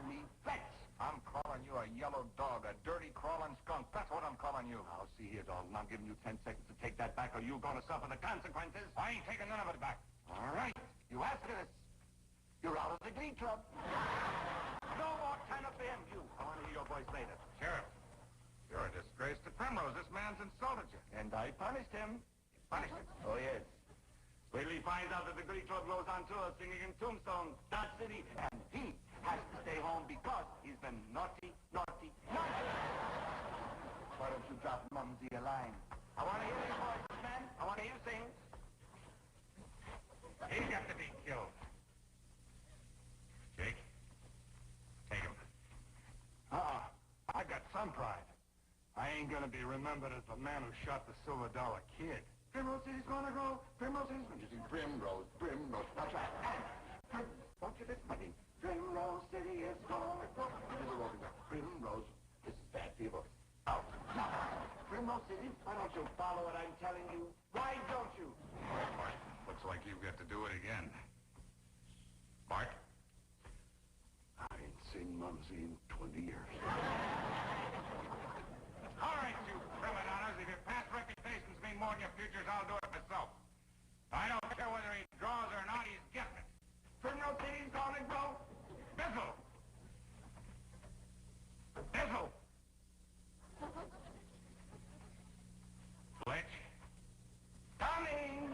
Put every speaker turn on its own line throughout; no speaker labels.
me Fletch. I'm calling you a yellow dog, a dirty crawling skunk. That's what I'm calling you. Now, see here, dog. I'm giving you 10 seconds to take that back or you're going to suffer the consequences. I ain't taking none of it back. All right. You asked for this. You're out of the glee club. No more 10 of them, you. I want to hear your voice later.
Sheriff, you're a disgrace to Primrose. This man's insulted you.
And I punished him.
Punish him.
Oh, yes. Wait till he finds out that the Glee Club goes on tour singing in Tombstone, Dodge City, and he has to stay home because he's been naughty, naughty, naughty. Why don't you drop Mumsy a line? I want to hear your voices, man. I want to hear you sing.
He's got to be killed. Jake, take him.
I got some pride. I ain't gonna be remembered as the man who shot the $Silver Kid. Primrose City's gonna grow. Primrose City's gonna... You see, Primrose. That's right. And, don't you listen to me? Primrose City is gonna grow. Primrose. This is bad people. Out. Now, Primrose City, why don't you follow what I'm telling you? Why don't you?
All right, Bart. Looks like you've got to do it again. Bart?
I ain't seen Mumsy in 20 years.
All right, you prima donnas. If your past reputations mean more than your futures, I'll do it myself. I don't care whether he draws or not, he's getting it.
Primrose City's gonna grow.
Bizzle! Bizzle! Fletch?
Coming!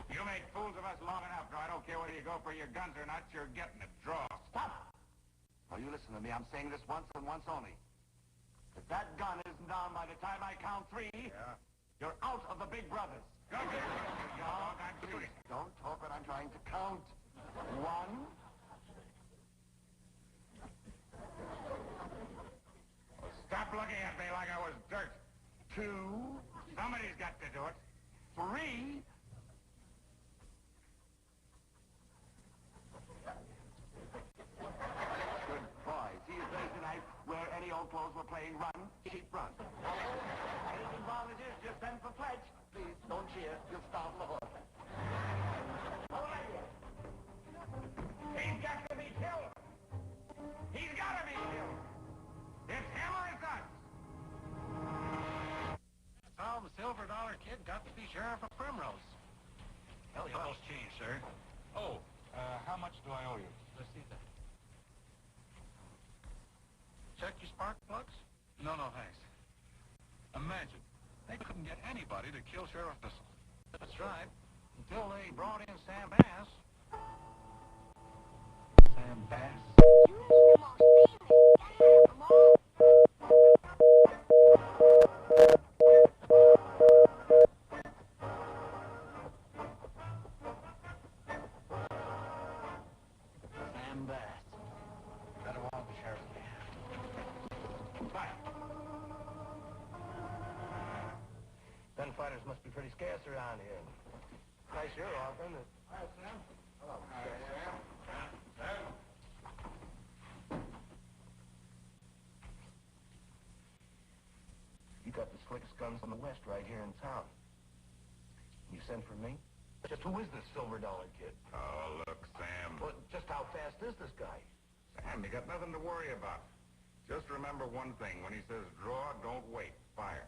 You made fools of us long enough, Draw. I don't care whether you go for your guns or not, you're getting it. Draw.
Stop! Now, you listen to me. I'm saying this once and once only. If that gun isn't down by the time I count 3, you're out of the Big Brothers.
Go get it, you dog. I'm shooting.
Don't talk when I'm trying to count. 1.
Well, stop looking at me like I was dirt.
2.
Somebody's got to do it.
3. Good boy. See you Thursday night where any old clothes were playing run, sheep run. Anything volunteers, just send for Fletch. Please, don't cheer. You'll starve the horse. All right, here.
He's got to be killed. He's got to be killed. It's him or it's us.
So the $Silver Kid got to be Sheriff of Primrose.
Hell, your oil's changed, sir.
Oh, how much do I owe you?
Let's see that.
Check your spark plugs? No, thanks. Imagine, they couldn't get anybody to kill Sheriff Bissell.
That's right.
Until they brought in Sam Bass.
Sam Bass. Sam Bass. Better walk, Sheriff.
Bye.
Gunfighters must be pretty scarce around here. Nice you're off, isn't it?
Hi, Sam. Hello.
Hi, Sam. Sam?
You got the slickest guns in the West right here in town. You sent for me? Just who is this $Silver Kid?
Oh, look, Sam.
Well, just how fast is this guy?
Sam, you got nothing to worry about. Just remember one thing. When he says draw, don't wait. Fire.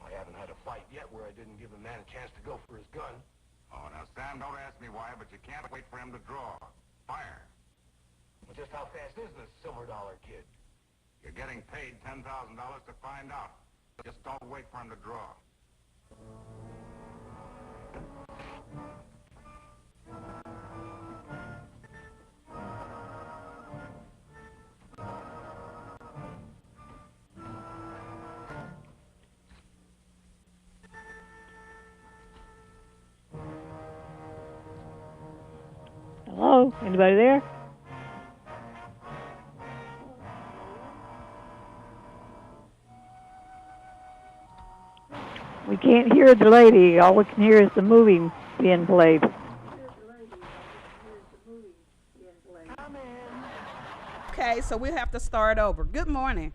I haven't had a fight yet where I didn't give a man a chance to go for his gun.
Oh, now, Sam, don't ask me why, but you can't wait for him to draw. Fire.
Well, just how fast is this $Silver Kid?
You're getting paid $10,000 to find out. Just don't wait for him to draw.
Hello? Anybody there? We can't hear the lady. All we can hear is the movie being played.
Okay, so we'll have to start over. Good morning.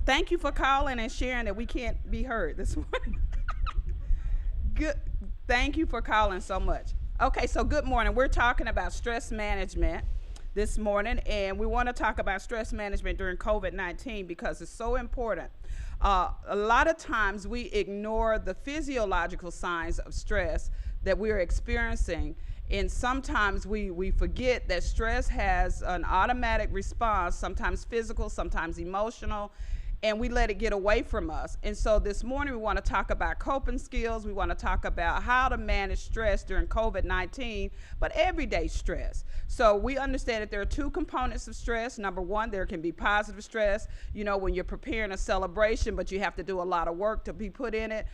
Thank you for calling and sharing that we can't be heard this morning. Good. Thank you for calling so much. Okay, so good morning. We're talking about stress management this morning, and we want to talk about stress management during COVID-19 because it's so important. A lot of times we ignore the physiological signs of stress that we're experiencing, and sometimes we forget that stress has an automatic response, sometimes physical, sometimes emotional, and we let it get away from us. And so this morning we want to talk about coping skills. We want to talk about how to manage stress during COVID-19, but everyday stress. So we understand that there are two components of stress. Number one, there can be positive stress, when you're preparing a celebration, but you have to do a lot of work to be put in it.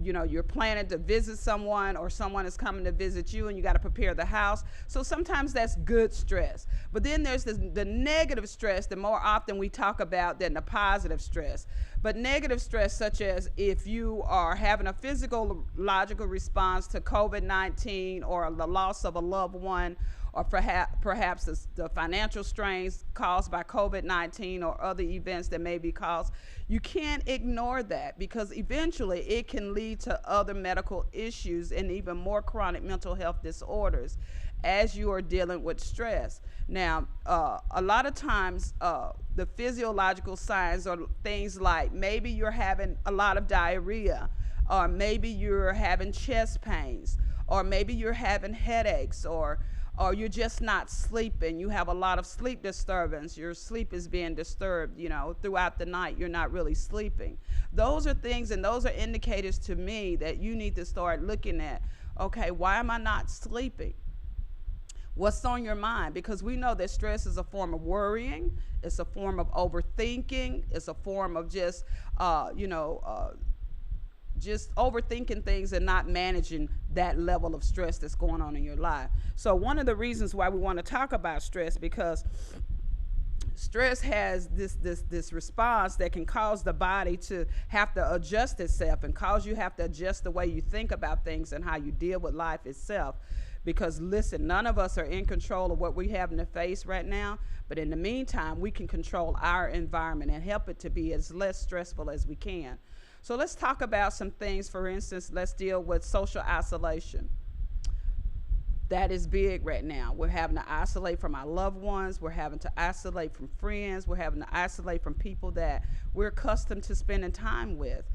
You're planning to visit someone or someone is coming to visit you and you got to prepare the house. So sometimes that's good stress. But then there's the negative stress that more often we talk about than the positive stress. But negative stress, such as if you are having a physiological response to COVID-19 or the loss of a loved one, or perhaps the financial strains caused by COVID-19 or other events that may be caused, you can't ignore that because eventually it can lead to other medical issues and even more chronic mental health disorders as you are dealing with stress. Now, a lot of times the physiological signs are things like maybe you're having a lot of diarrhea, or maybe you're having chest pains, or maybe you're having headaches, or you're just not sleeping. You have a lot of sleep disturbance. Your sleep is being disturbed, throughout the night. You're not really sleeping. Those are things, and those are indicators to me that you need to start looking at, okay, why am I not sleeping? What's on your mind? Because we know that stress is a form of worrying. It's a form of overthinking. It's a form of just overthinking things and not managing that level of stress that's going on in your life. So one of the reasons why we want to talk about stress, because stress has this response that can cause the body to have to adjust itself and cause you have to adjust the way you think about things and how you deal with life itself. Because listen, none of us are in control of what we have to face right now, but in the meantime, we can control our environment and help it to be as less stressful as we can. So let's talk about some things. For instance, let's deal with social isolation. That is big right now. We're having to isolate from our loved ones. We're having to isolate from friends. We're having to isolate from people that we're accustomed to spending time with.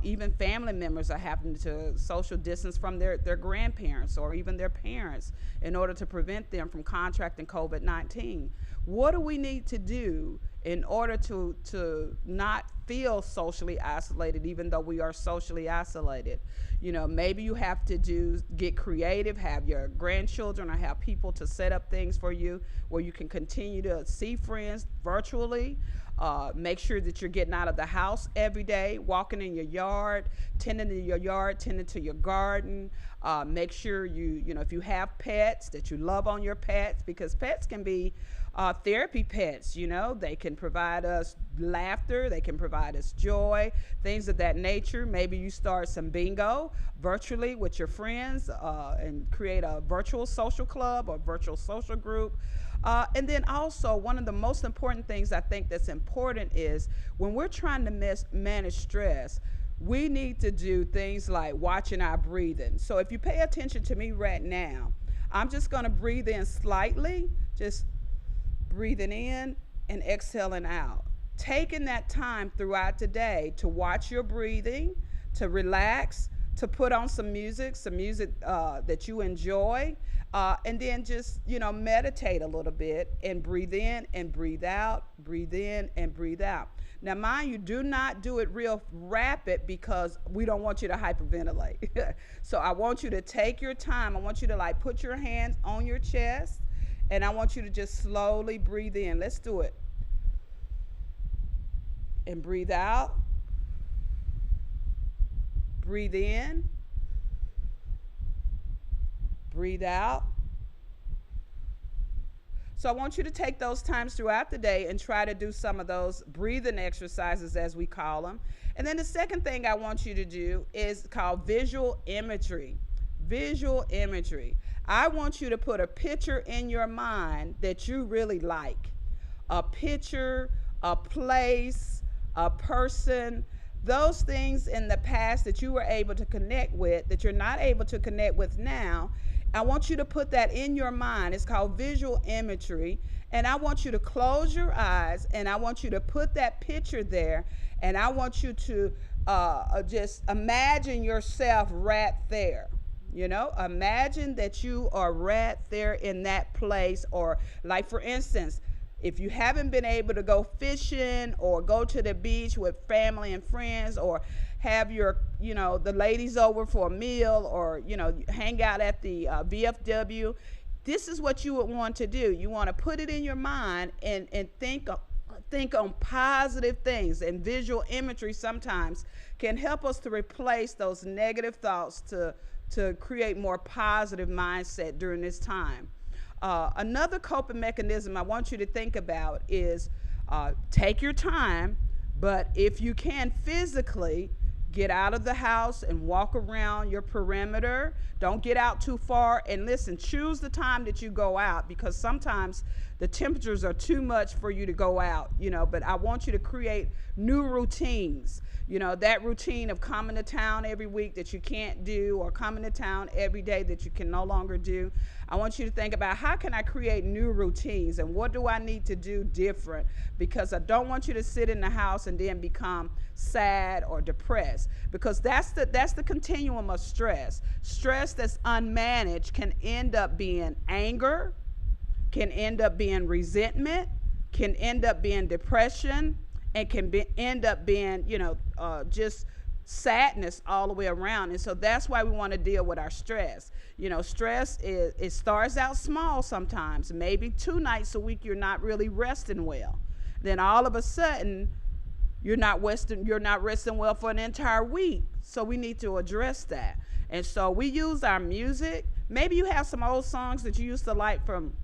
Even family members are having to social distance from their grandparents or even their parents in order to prevent them from contracting COVID-19. What do we need to do in order to not feel socially isolated, even though we are socially isolated? Maybe you have to get creative, have your grandchildren or have people to set up things for you where you can continue to see friends virtually. Make sure that you're getting out of the house every day, walking in your yard, tending to your yard, tending to your garden. Make sure if you have pets, that you love on your pets, because pets can be therapy pets. They can provide us laughter, they can provide us joy, things of that nature. Maybe you start some bingo virtually with your friends and create a virtual social club or virtual social group. And then also, one of the most important things I think that's important is when we're trying to manage stress, we need to do things like watching our breathing. So if you pay attention to me right now, I'm just going to breathe in slightly, just breathing in and exhaling out. Taking that time throughout the day to watch your breathing, to relax, to put on some music that you enjoy, and then just, meditate a little bit and breathe in and breathe out, breathe in and breathe out. Now, mind you, do not do it real rapid because we don't want you to hyperventilate. So I want you to take your time. I want you to put your hands on your chest, and I want you to just slowly breathe in. Let's do it. And breathe out. Breathe in. Breathe out. So I want you to take those times throughout the day and try to do some of those breathing exercises, as we call them. And then the second thing I want you to do is called visual imagery. Visual imagery. I want you to put a picture in your mind that you really like. A picture, a place, a person, those things in the past that you were able to connect with that you're not able to connect with now, I want you to put that in your mind. It's called visual imagery. And I want you to close your eyes, and I want you to put that picture there, and I want you to just imagine yourself right there. You know, imagine that you are right there in that place. Or, like, for instance, if you haven't been able to go fishing or go to the beach with family and friends, or have your, the ladies over for a meal, or, hang out at the VFW, this is what you would want to do. You want to put it in your mind and think on positive things. And visual imagery sometimes can help us to replace those negative thoughts to create more positive mindset during this time. Another coping mechanism I want you to think about is take your time, but if you can physically, get out of the house and walk around your perimeter. Don't get out too far. And listen, choose the time that you go out, because sometimes the temperatures are too much for you to go out, but I want you to create new routines. That routine of coming to town every week that you can't do, or coming to town every day that you can no longer do. I want you to think about, how can I create new routines, and what do I need to do different? Because I don't want you to sit in the house and then become sad or depressed, because that's the continuum of stress. Stress that's unmanaged can end up being anger, can end up being resentment, can end up being depression, and can end up being, just sadness all the way around. And so that's why we want to deal with our stress. Stress it starts out small sometimes. Maybe 2 nights a week you're not really resting well. Then all of a sudden you're not resting well for an entire week. So we need to address that. And so we use our music. Maybe you have some old songs that you used to like from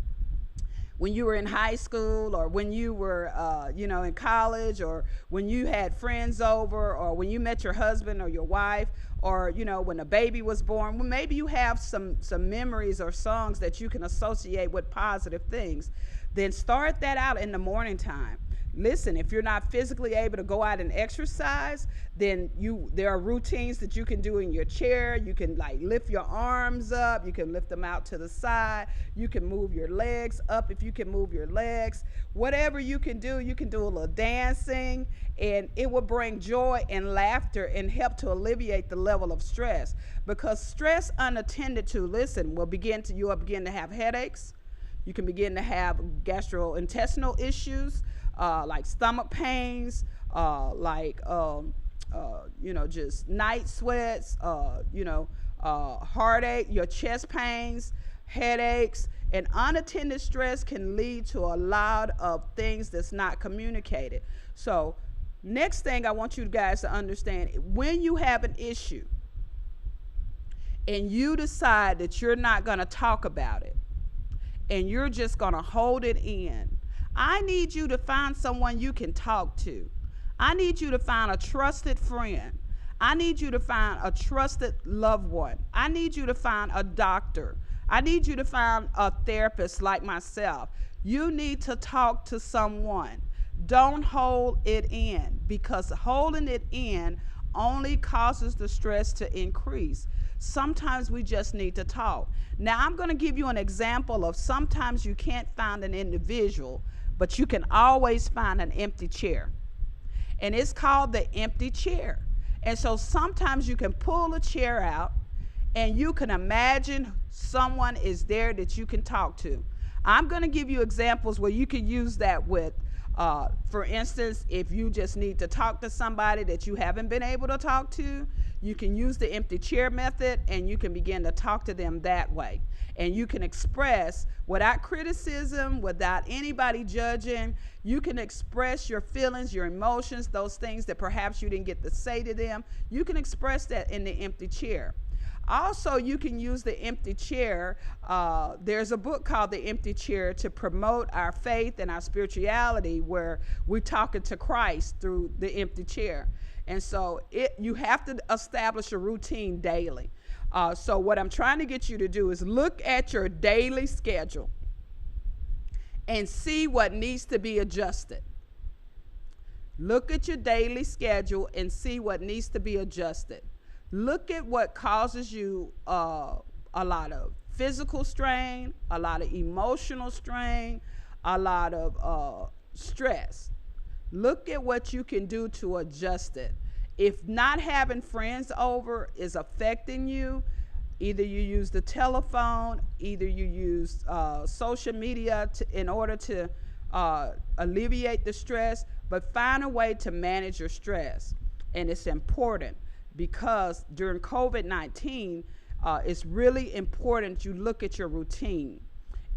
when you were in high school, or when you were, in college, or when you had friends over, or when you met your husband or your wife, or, when a baby was born. Well, maybe you have some memories or songs that you can associate with positive things. Then start that out in the morning time. Listen, if you're not physically able to go out and exercise, then there are routines that you can do in your chair. You can lift your arms up. You can lift them out to the side. You can move your legs up if you can move your legs. Whatever you can do a little dancing, and it will bring joy and laughter and help to alleviate the level of stress. Because stress unattended to, you will begin to have headaches. You can begin to have gastrointestinal issues, like stomach pains, just night sweats, heartache, your chest pains, headaches. And unattended stress can lead to a lot of things that's not communicated. So next thing I want you guys to understand, when you have an issue and you decide that you're not going to talk about it, and you're just going to hold it in, I need you to find someone you can talk to. I need you to find a trusted friend. I need you to find a trusted loved one. I need you to find a doctor. I need you to find a therapist like myself. You need to talk to someone. Don't hold it in, because holding it in only causes the stress to increase. Sometimes we just need to talk. Now, I'm going to give you an example of sometimes you can't find an individual, but you can always find an empty chair. And it's called the empty chair. And so sometimes you can pull a chair out and you can imagine someone is there that you can talk to. I'm going to give you examples where you can use that with, for instance, if you just need to talk to somebody that you haven't been able to talk to, you can use the empty chair method, and you can begin to talk to them that way. And you can express without criticism, without anybody judging. You can express your feelings, your emotions, those things that perhaps you didn't get to say to them. You can express that in the empty chair. Also, you can use the empty chair. There's a book called The Empty Chair to promote our faith and our spirituality, where we're talking to Christ through the empty chair. And so you have to establish a routine daily. So what I'm trying to get you to do is look at your daily schedule and see what needs to be adjusted. Look at your daily schedule and see what needs to be adjusted. Look at what causes you a lot of physical strain, a lot of emotional strain, a lot of stress. Look at what you can do to adjust it. If not having friends over is affecting you, either you use the telephone, either you use social media in order to alleviate the stress, but find a way to manage your stress. And it's important because during COVID-19, it's really important you look at your routine.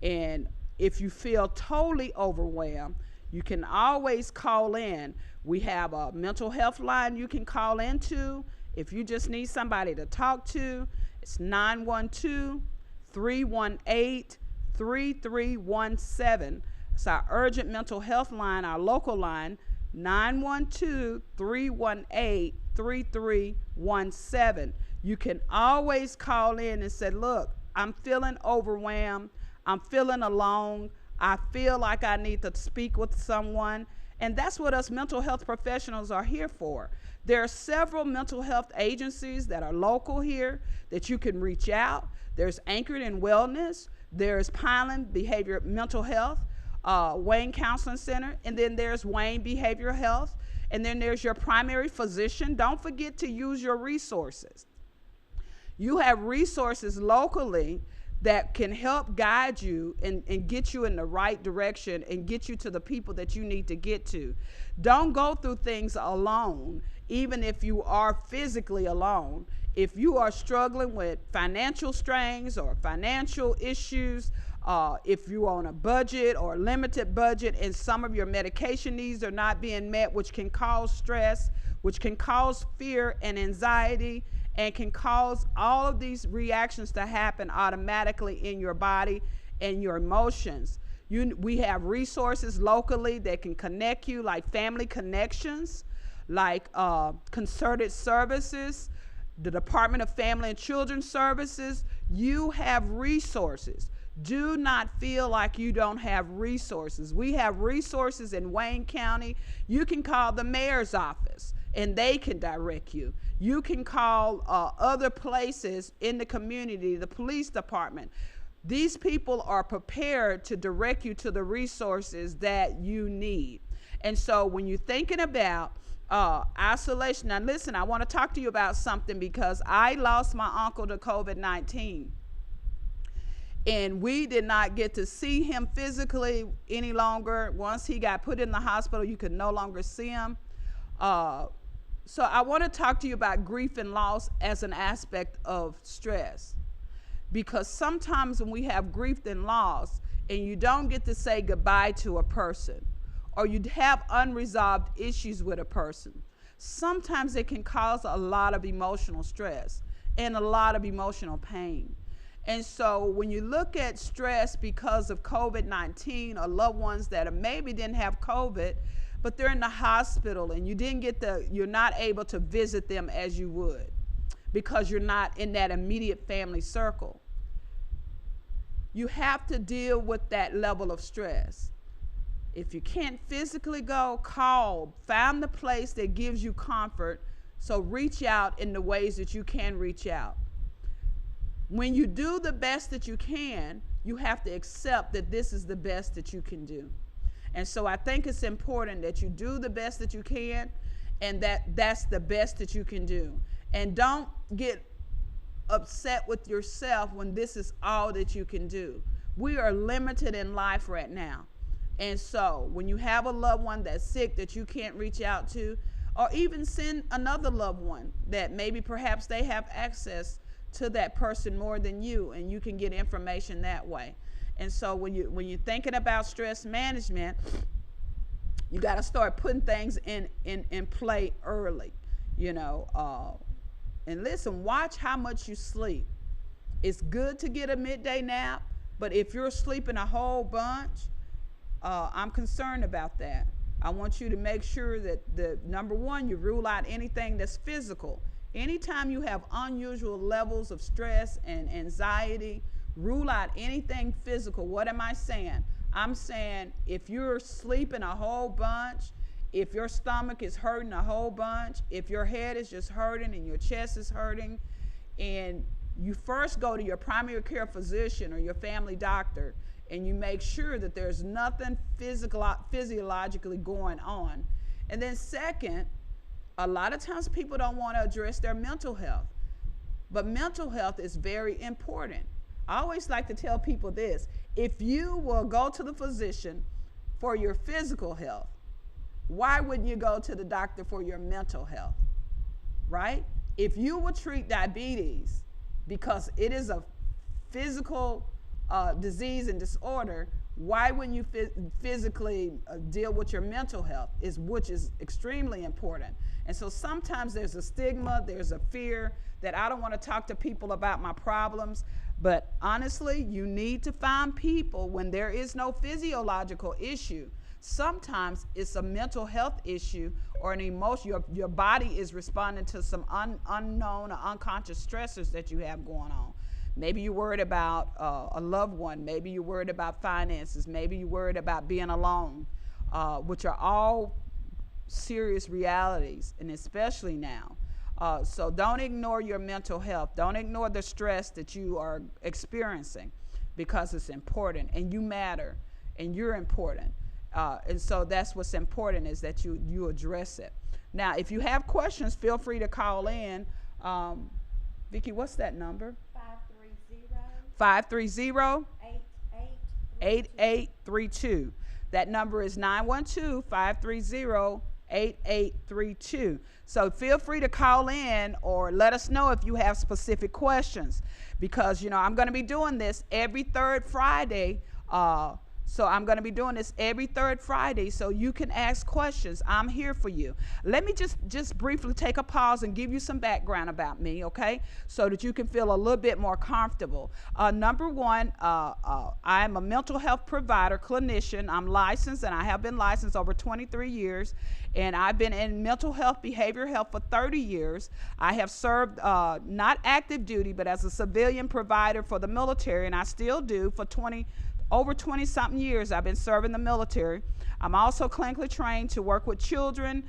And if you feel totally overwhelmed, you can always call in. We have a mental health line you can call into. If you just need somebody to talk to, it's 912-318-3317. It's our urgent mental health line, our local line, 912-318-3317. You can always call in and say, look, I'm feeling overwhelmed. I'm feeling alone. I feel like I need to speak with someone. And that's what us mental health professionals are here for. There are several mental health agencies that are local here that you can reach out. There's Anchored in Wellness. There's Pineland Behavior Mental Health, Wayne Counseling Center, and then there's Wayne Behavioral Health, and then there's your primary physician. Don't forget to use your resources. You have resources locally that can help guide you and get you in the right direction and get you to the people that you need to get to. Don't go through things alone, even if you are physically alone. If you are struggling with financial strains or financial issues, if you're on a budget or limited budget and some of your medication needs are not being met, which can cause stress, which can cause fear and anxiety, and can cause all of these reactions to happen automatically in your body and your emotions. We have resources locally that can connect you, like Family Connections, like Concerted Services, the Department of Family and Children's Services. You have resources. Do not feel like you don't have resources. We have resources in Wayne County. You can call the mayor's office and they can direct you. You can call other places in the community, the police department. These people are prepared to direct you to the resources that you need. And so when you're thinking about isolation, now listen, I want to talk to you about something because I lost my uncle to COVID-19. And we did not get to see him physically any longer. Once he got put in the hospital, you could no longer see him. So I want to talk to you about grief and loss as an aspect of stress. Because sometimes when we have grief and loss and you don't get to say goodbye to a person, or you have unresolved issues with a person, sometimes it can cause a lot of emotional stress and a lot of emotional pain. And so when you look at stress because of COVID-19 or loved ones that maybe didn't have COVID, but they're in the hospital and you're not able to visit them as you would because you're not in that immediate family circle. You have to deal with that level of stress. If you can't physically go, call, find the place that gives you comfort. So reach out in the ways that you can reach out. When you do the best that you can, you have to accept that this is the best that you can do. And so I think it's important that you do the best that you can, and that's the best that you can do. And don't get upset with yourself when this is all that you can do. We are limited in life right now. And so when you have a loved one that's sick that you can't reach out to, or even send another loved one that maybe perhaps they have access to that person more than you, and you can get information that way. And so when you're thinking about stress management, you got to start putting things in play early, and listen, watch how much you sleep. It's good to get a midday nap, but if you're sleeping a whole bunch, I'm concerned about that. I want you to make sure that number one, you rule out anything that's physical. Anytime you have unusual levels of stress and anxiety, rule out anything physical. What am I saying? I'm saying if you're sleeping a whole bunch, if your stomach is hurting a whole bunch, if your head is just hurting and your chest is hurting, and you first go to your primary care physician or your family doctor and you make sure that there's nothing physiologically going on. And then second, a lot of times people don't want to address their mental health, but mental health is very important. I always like to tell people this: if you will go to the physician for your physical health, why wouldn't you go to the doctor for your mental health, right? If you will treat diabetes because it is a physical disease and disorder, why wouldn't you physically deal with your mental health, which is extremely important. And so sometimes there's a stigma, there's a fear that I don't want to talk to people about my problems. But honestly, you need to find people when there is no physiological issue. Sometimes it's a mental health issue or an emotion. Your body is responding to some unknown or unconscious stressors that you have going on. Maybe you're worried about a loved one. Maybe you're worried about finances. Maybe you're worried about being alone, which are all serious realities, and especially now. So don't ignore your mental health. Don't ignore the stress that you are experiencing, because it's important, and you matter, and you're important. And so that's what's important, is that you address it. Now, if you have questions, feel free to call in. Vicki, what's that number? 530 8832. That number is 912-530-8832. So feel free to call in or let us know if you have specific questions, because I'm going to be doing this every third Friday. So I'm going to be doing this every third Friday, so you can ask questions. I'm here for you. Let me just briefly take a pause and give you some background about me, okay, so that you can feel a little bit more comfortable. Number one, I am a mental health provider, clinician. I'm licensed, and I have been licensed over 23 years, and I've been in mental health, behavioral health for 30 years. I have served not active duty, but as a civilian provider for the military, and I still do for over 20-something years. I've been serving the military. I'm also clinically trained to work with children,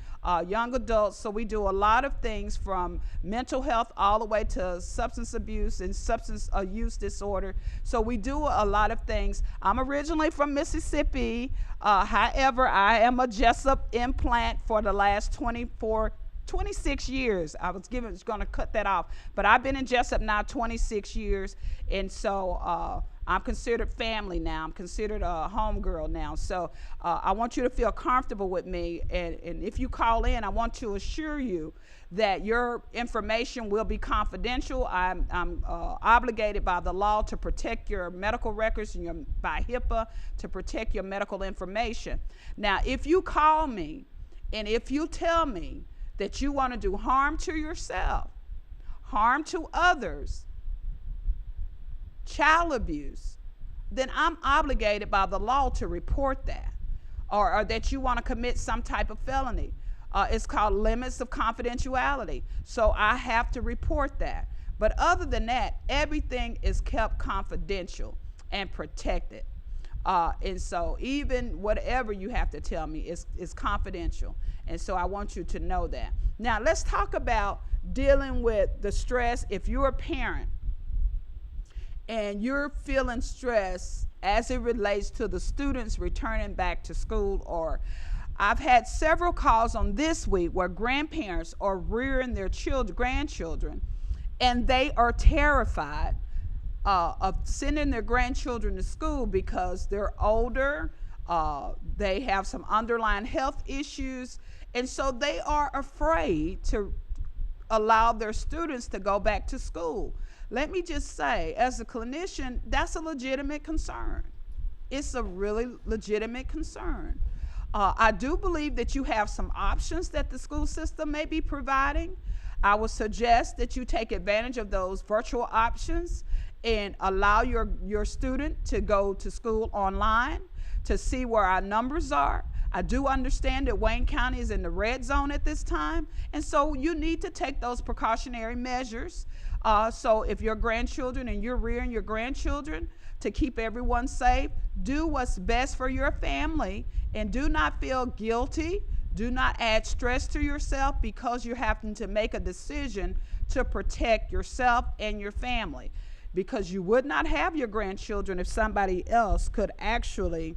young adults. So we do a lot of things from mental health all the way to substance abuse and substance use disorder. So we do a lot of things. I'm originally from Mississippi. However, I am a Jessup implant for the last 26 years. I was going to cut that off, but I've been in Jessup now 26 years, and so I'm considered family now. I'm considered a homegirl now. So I want you to feel comfortable with me, and if you call in, I want to assure you that your information will be confidential. I'm obligated by the law to protect your medical records and by HIPAA to protect your medical information. Now, if you call me and if you tell me that you want to do harm to yourself, harm to others, child abuse, then I'm obligated by the law to report that, or that you want to commit some type of felony. It's called limits of confidentiality. So I have to report that. But other than that, everything is kept confidential and protected. And so even whatever you have to tell me is confidential. And so I want you to know that. Now, let's talk about dealing with the stress. If you're a parent and you're feeling stress as it relates to the students returning back to school, or I've had several calls on this week where grandparents are rearing their grandchildren, and they are terrified of sending their grandchildren to school because they're older, they have some underlying health issues, and so they are afraid to allow their students to go back to school. Let me just say, as a clinician, that's a legitimate concern. It's a really legitimate concern. I do believe that you have some options that the school system may be providing. I would suggest that you take advantage of those virtual options and allow your student to go to school online to see where our numbers are. I do understand that Wayne County is in the red zone at this time, and so you need to take those precautionary measures. So if your grandchildren and you're rearing your grandchildren to keep everyone safe, do what's best for your family, and do not feel guilty. Do not add stress to yourself because you're having to make a decision to protect yourself and your family, because you would not have your grandchildren if somebody else could actually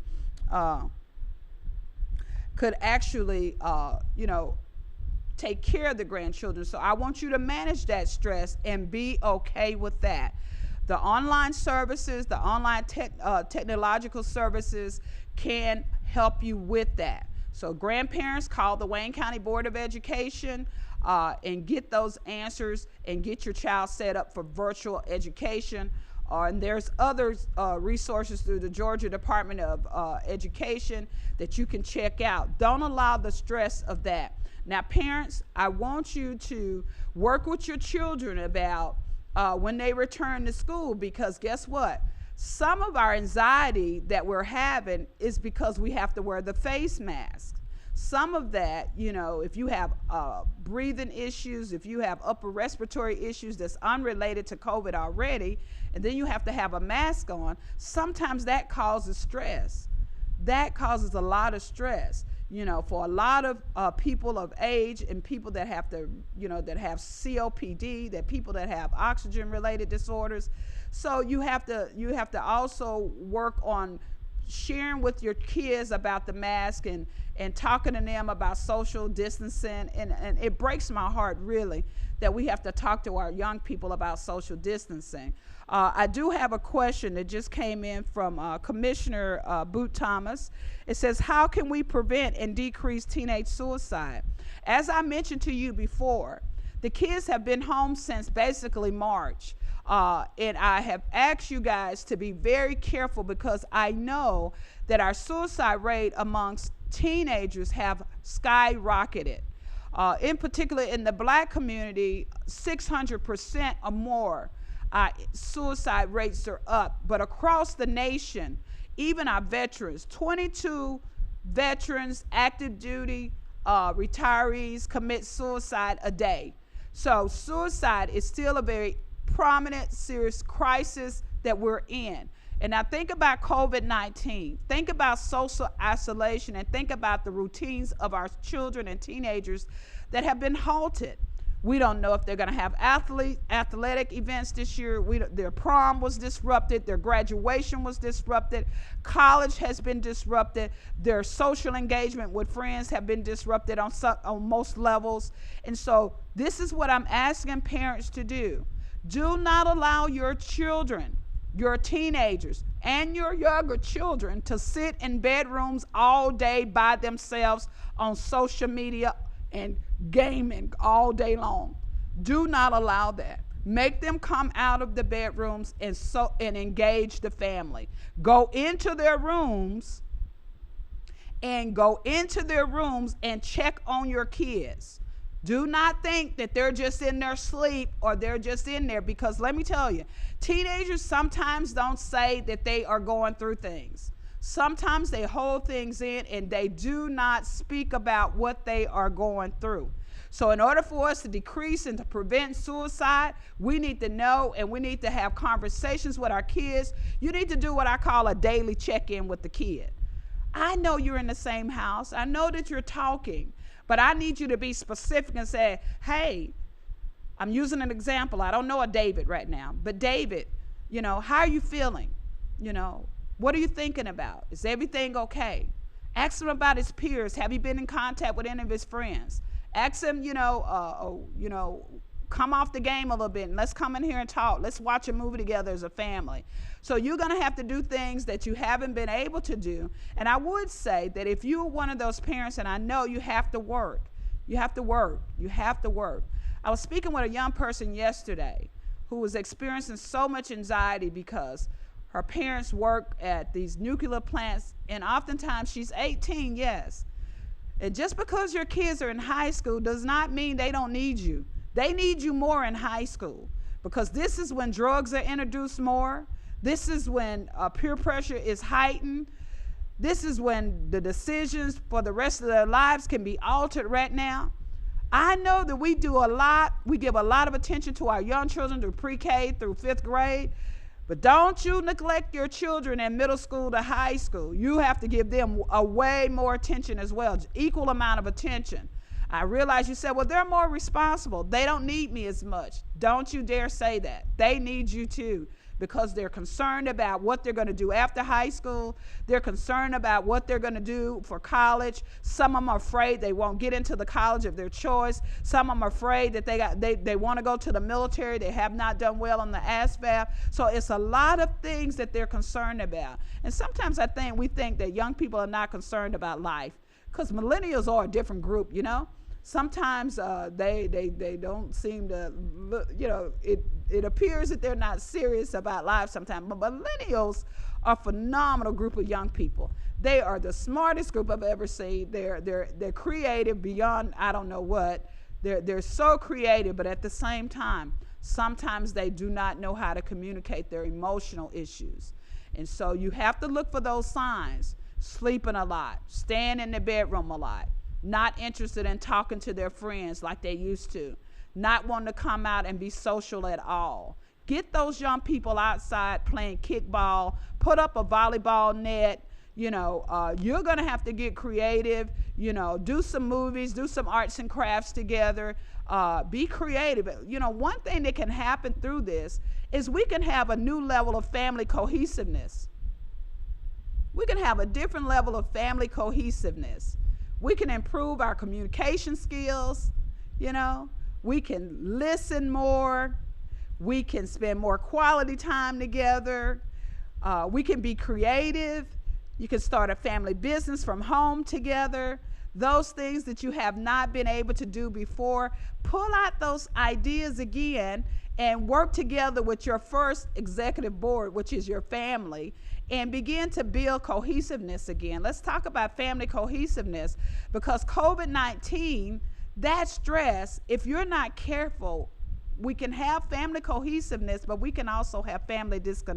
take care of the grandchildren. So I want you to manage that stress and be okay with that. The online services, the online technological services can help you with that. So grandparents, call the Wayne County Board of Education and get those answers and get your child set up for virtual education. And there's other resources through the Georgia Department of Education that you can check out. Don't allow the stress of that. Now, parents, I want you to work with your children about when they return to school, because guess what? Some of our anxiety that we're having is because we have to wear the face mask. Some of that, if you have breathing issues, if you have upper respiratory issues that's unrelated to COVID already, and then you have to have a mask on, sometimes that causes stress. That causes a lot of stress. For a lot of people of age and people that have to, that have COPD, that people that have oxygen-related disorders. So you have to also work on sharing with your kids about the mask and talking to them about social distancing. And it breaks my heart, really, that we have to talk to our young people about social distancing. I do have a question that just came in from Commissioner Boot Thomas. It says, how can we prevent and decrease teenage suicide? As I mentioned to you before, the kids have been home since basically March. And I have asked you guys to be very careful, because I know that our suicide rate amongst teenagers have skyrocketed. In particular, in the Black community, 600% or more suicide rates are up. But across the nation, even our veterans, 22 veterans, active duty retirees commit suicide a day. So suicide is still a very prominent, serious crisis that we're in. And now think about COVID-19. Think about social isolation, and think about the routines of our children and teenagers that have been halted. We don't know if they're going to have athletic events this year. Their prom was disrupted. Their graduation was disrupted. College has been disrupted. Their social engagement with friends have been disrupted on most levels. And so this is what I'm asking parents to do. Do not allow your children, your teenagers, and your younger children to sit in bedrooms all day by themselves on social media and gaming all day long. Do not allow that. Make them come out of the bedrooms and engage the family. Go into their rooms and check on your kids. Do not think that they're just in their sleep or they're just in there, because let me tell you, teenagers sometimes don't say that they are going through things. Sometimes they hold things in and they do not speak about what they are going through. So in order for us to decrease and to prevent suicide, we need to know, and we need to have conversations with our kids. You need to do what I call a daily check-in with the kid. I know you're in the same house. I know that you're talking, but I need you to be specific and say, hey, I'm using an example. I don't know a David right now, but David, how are you feeling? What are you thinking about? Is everything okay? Ask him about his peers. Have you been in contact with any of his friends? Ask him, come off the game a little bit and let's come in here and talk. Let's watch a movie together as a family. So you're going to have to do things that you haven't been able to do. And I would say that if you're one of those parents, and I know you have to work, you have to work. I was speaking with a young person yesterday who was experiencing so much anxiety because her parents work at these nuclear plants, and oftentimes she's 18, yes. And just because your kids are in high school does not mean they don't need you. They need you more in high school, because this is when drugs are introduced more. This is when peer pressure is heightened. This is when the decisions for the rest of their lives can be altered right now. I know that we do a lot. We give a lot of attention to our young children through pre-K through 5th grade. But don't you neglect your children in middle school to high school. You have to give them a way more attention as well, equal amount of attention. I realize you said, well, they're more responsible. They don't need me as much. Don't you dare say that. They need you too, because they're concerned about what they're going to do after high school. They're concerned about what they're going to do for college. Some of them are afraid they won't get into the college of their choice. Some of them are afraid that they want to go to the military. They have not done well on the ASVAB. So it's a lot of things that they're concerned about. And sometimes we think that young people are not concerned about life, because millennials are a different group, you know. Sometimes they don't seem to look, you know, it appears that they're not serious about life sometimes. But millennials are a phenomenal group of young people. They are the smartest group I've ever seen. They're creative beyond I don't know what. They're so creative, but at the same time, sometimes they do not know how to communicate their emotional issues. And so you have to look for those signs. Sleeping a lot, staying in the bedroom a lot, not interested in talking to their friends like they used to, not wanting to come out and be social at all. Get those young people outside playing kickball, put up a volleyball net. You know, you're going to have to get creative, you know, do some movies, do some arts and crafts together, be creative. You know, one thing that can happen through this is we can have a new level of family cohesiveness. We can have a different level of family cohesiveness. We can improve our communication skills, you know. We can listen more. We can spend more quality time together. We can be creative. You can start a family business from home together. Those things that you have not been able to do before, pull out those ideas again and work together with your first executive board, which is your family, and begin to build cohesiveness again. Let's talk about family cohesiveness, because COVID-19, that stress, if you're not careful, we can have family cohesiveness, but we can also have family disconnection.